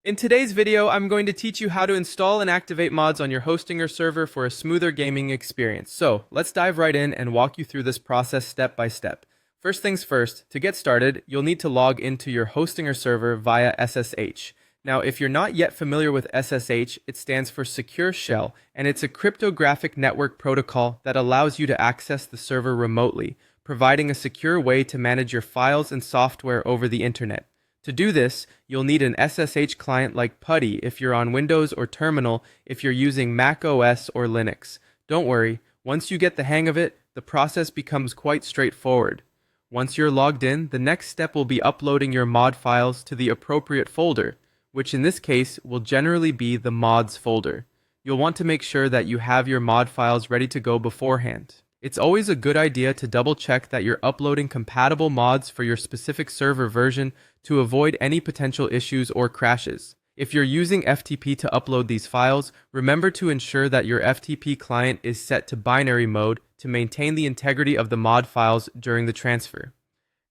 In today's video, I'm going to teach you how to install and activate mods on your Hostinger server for a smoother gaming experience. So, let's dive right in and walk you through this process step by step. First things first, to get started, you'll need to log into your Hostinger server via SSH. Now, if you're not yet familiar with SSH, it stands for Secure Shell, and it's a cryptographic network protocol that allows you to access the server remotely, providing a secure way to manage your files and software over the internet. To do this, you'll need an SSH client like PuTTY if you're on Windows, or Terminal if you're using Mac OS or Linux. Don't worry, once you get the hang of it, the process becomes quite straightforward. Once you're logged in, the next step will be uploading your mod files to the appropriate folder, which in this case will generally be the mods folder. You'll want to make sure that you have your mod files ready to go beforehand. It's always a good idea to double check that you're uploading compatible mods for your specific server version to avoid any potential issues or crashes. If you're using FTP to upload these files, remember to ensure that your FTP client is set to binary mode to maintain the integrity of the mod files during the transfer.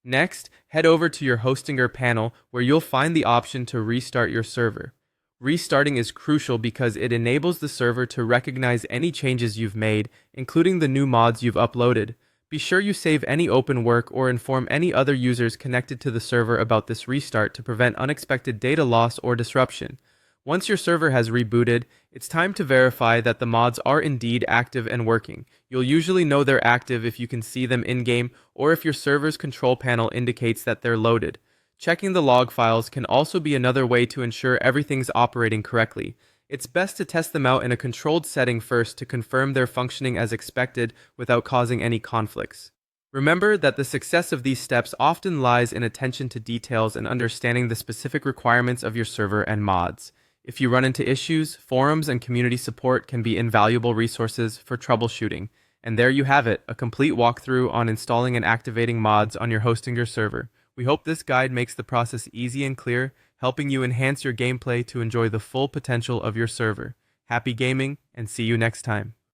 Next, head over to your Hostinger panel where you'll find the option to restart your server. Restarting is crucial because it enables the server to recognize any changes you've made, including the new mods you've uploaded. Be sure you save any open work or inform any other users connected to the server about this restart to prevent unexpected data loss or disruption. Once your server has rebooted, it's time to verify that the mods are indeed active and working. You'll usually know they're active if you can see them in-game or if your server's control panel indicates that they're loaded. Checking the log files can also be another way to ensure everything's operating correctly. It's best to test them out in a controlled setting first to confirm they're functioning as expected without causing any conflicts. Remember that the success of these steps often lies in attention to details and understanding the specific requirements of your server and mods. If you run into issues, forums and community support can be invaluable resources for troubleshooting. And there you have it, a complete walkthrough on installing and activating mods on your Hostinger server. We hope this guide makes the process easy and clear, helping you enhance your gameplay to enjoy the full potential of your server. Happy gaming, and see you next time.